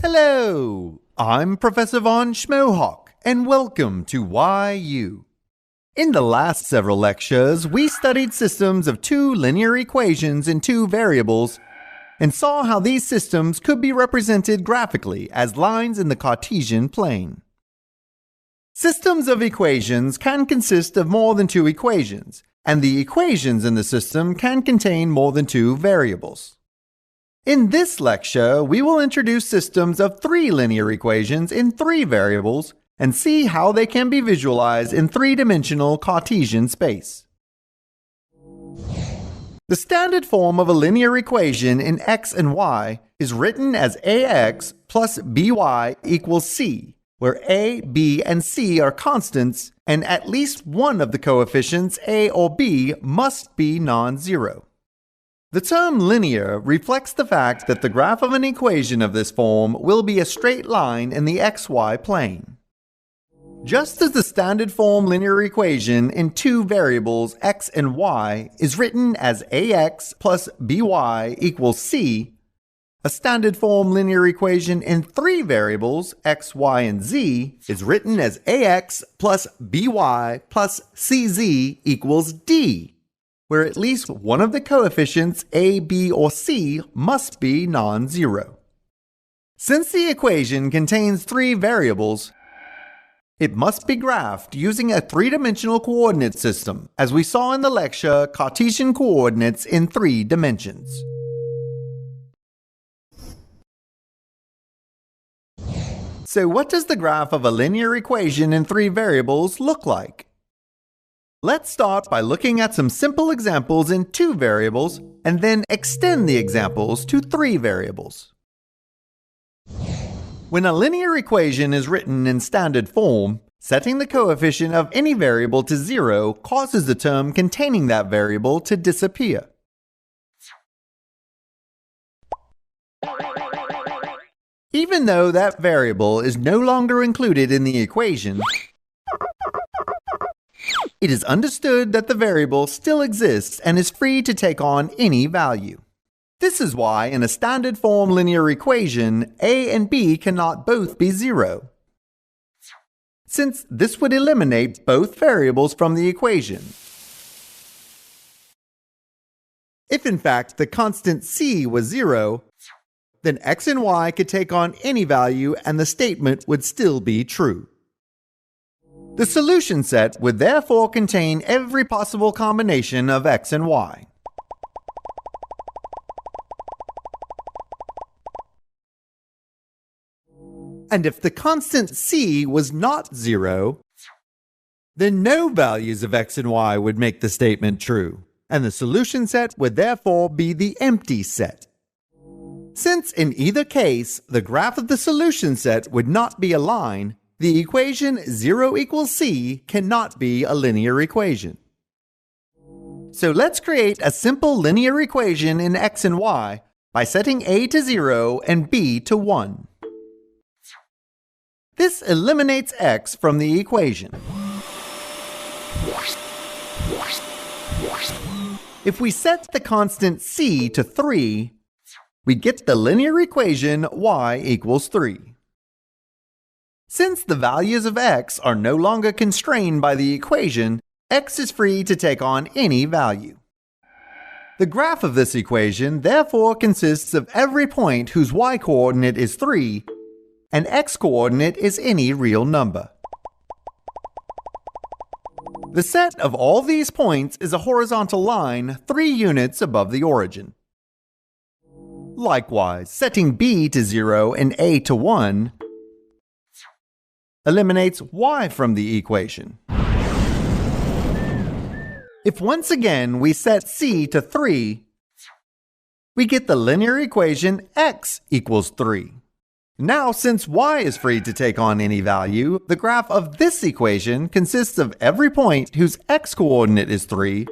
Hello, I'm Professor Von Schmohawk, and welcome to YU. In the last several lectures, we studied systems of two linear equations in two variables and saw how these systems could be represented graphically as lines in the Cartesian plane. Systems of equations can consist of more than two equations, and the equations in the system can contain more than two variables. In this lecture, we will introduce systems of three linear equations in three variables and see how they can be visualized in three-dimensional Cartesian space. The standard form of a linear equation in x and y is written as ax plus by equals c, where a, b, and c are constants, and at least one of the coefficients, a or b, must be non-zero. The term linear reflects the fact that the graph of an equation of this form will be a straight line in the xy plane. Just as the standard form linear equation in two variables x and y is written as ax plus by equals c, a standard form linear equation in three variables x, y, and z is written as ax plus by plus cz equals d, where at least one of the coefficients a, b, or c must be non-zero. Since the equation contains three variables, it must be graphed using a three-dimensional coordinate system, as we saw in the lecture Cartesian coordinates in 3 dimensions. So what does the graph of a linear equation in three variables look like? Let's start by looking at some simple examples in two variables and then extend the examples to three variables. When a linear equation is written in standard form, setting the coefficient of any variable to 0 causes the term containing that variable to disappear. Even though that variable is no longer included in the equation, it is understood that the variable still exists and is free to take on any value. This is why in a standard form linear equation, a and b cannot both be 0, since this would eliminate both variables from the equation. If in fact the constant c was 0, then x and y could take on any value and the statement would still be true. The solution set would therefore contain every possible combination of x and y. And if the constant c was not 0, then no values of x and y would make the statement true, and the solution set would therefore be the empty set. Since in either case, the graph of the solution set would not be a line, the equation 0 equals c cannot be a linear equation. So let's create a simple linear equation in x and y by setting a to 0 and b to 1. This eliminates x from the equation. If we set the constant c to 3, we get the linear equation y equals 3. Since the values of x are no longer constrained by the equation, x is free to take on any value. The graph of this equation therefore consists of every point whose y-coordinate is 3 and x-coordinate is any real number. The set of all these points is a horizontal line 3 units above the origin. Likewise, setting b to 0 and a to 1 eliminates y from the equation. If once again we set c to 3, we get the linear equation x equals 3. Now, since y is free to take on any value, the graph of this equation consists of every point whose x-coordinate is 3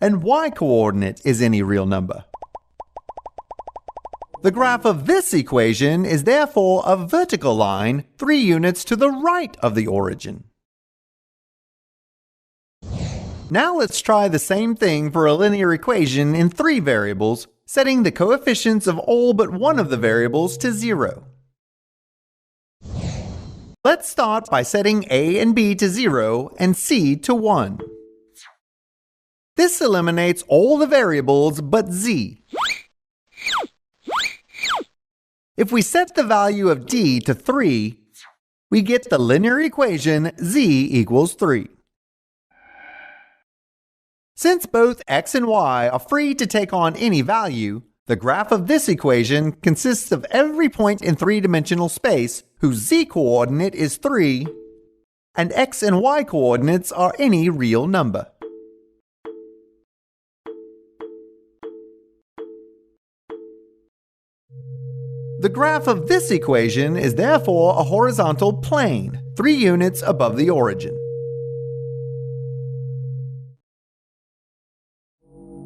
and y-coordinate is any real number. The graph of this equation is therefore a vertical line 3 units to the right of the origin. Now let's try the same thing for a linear equation in 3 variables, setting the coefficients of all but one of the variables to 0. Let's start by setting a and b to 0 and c to 1. This eliminates all the variables but z. If we set the value of d to 3, we get the linear equation z equals 3. Since both x and y are free to take on any value, the graph of this equation consists of every point in three-dimensional space whose z-coordinate is 3, and x and y coordinates are any real number. The graph of this equation is therefore a horizontal plane, 3 units above the origin.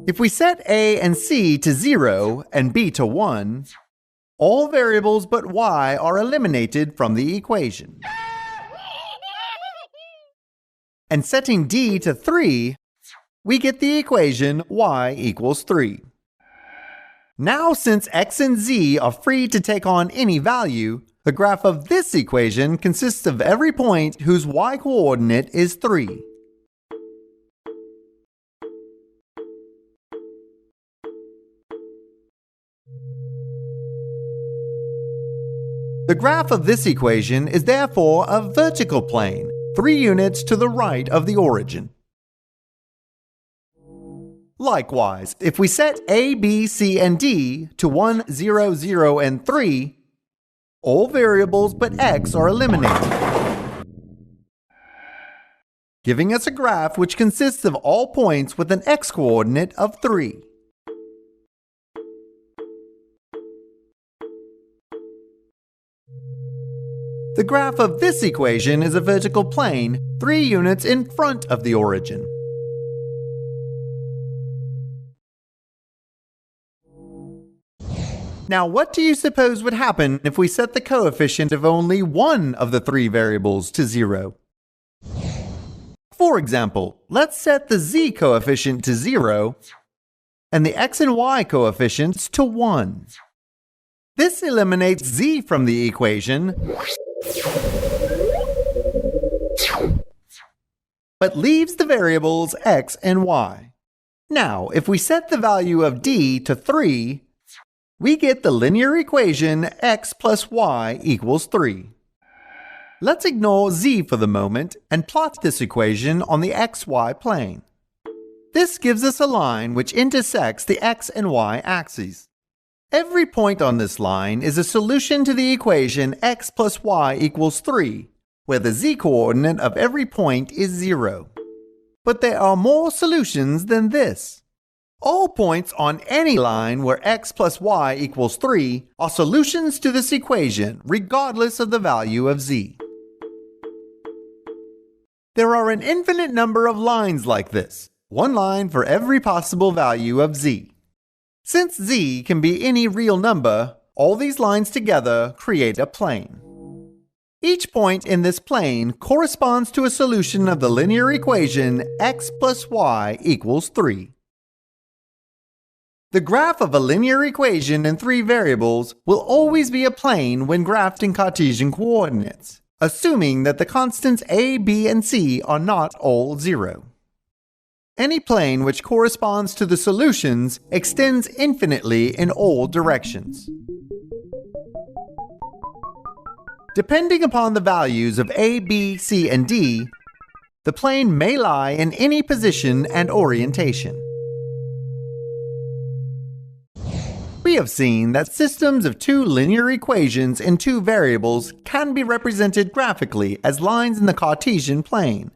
If we set a and c to 0 and b to 1, all variables but y are eliminated from the equation. And setting d to 3, we get the equation y equals 3. Now, since x and z are free to take on any value, the graph of this equation consists of every point whose y-coordinate is 3. The graph of this equation is therefore a vertical plane, 3 units to the right of the origin. Likewise, if we set a, b, c, and d to 1, 0, 0, and 3, all variables but x are eliminated, giving us a graph which consists of all points with an x-coordinate of 3. The graph of this equation is a vertical plane, 3 units in front of the origin. Now, what do you suppose would happen if we set the coefficient of only one of the 3 variables to 0? For example, let's set the z coefficient to 0 and the x and y coefficients to 1. This eliminates z from the equation, but leaves the variables x and y. Now, if we set the value of d to 3, we get the linear equation x plus y equals 3. Let's ignore z for the moment and plot this equation on the xy plane. This gives us a line which intersects the x and y axes. Every point on this line is a solution to the equation x plus y equals 3, where the z-coordinate of every point is 0. But there are more solutions than this. All points on any line where x plus y equals 3 are solutions to this equation, regardless of the value of z. There are an infinite number of lines like this, one line for every possible value of z. Since z can be any real number, all these lines together create a plane. Each point in this plane corresponds to a solution of the linear equation x plus y equals 3. The graph of a linear equation in 3 variables will always be a plane when graphed in Cartesian coordinates, assuming that the constants a, b, and c are not all 0. Any plane which corresponds to the solutions extends infinitely in all directions. Depending upon the values of a, b, c, and d, the plane may lie in any position and orientation. We have seen that systems of 2 linear equations in 2 variables can be represented graphically as lines in the Cartesian plane,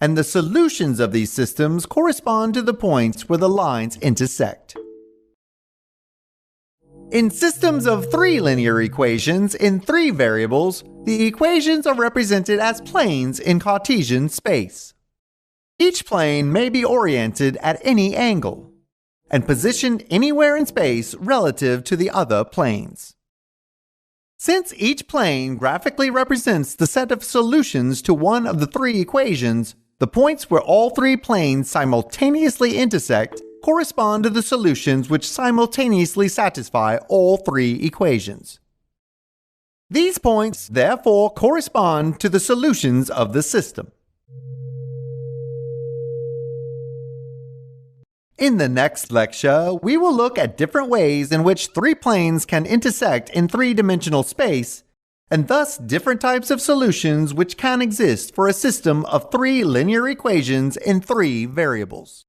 and the solutions of these systems correspond to the points where the lines intersect. In systems of 3 linear equations in 3 variables, the equations are represented as planes in Cartesian space. Each plane may be oriented at any angle and positioned anywhere in space relative to the other planes. Since each plane graphically represents the set of solutions to one of the 3 equations, the points where all 3 planes simultaneously intersect correspond to the solutions which simultaneously satisfy all 3 equations. These points therefore correspond to the solutions of the system. In the next lecture, we will look at different ways in which three planes can intersect in three-dimensional space, and thus different types of solutions which can exist for a system of three linear equations in three variables.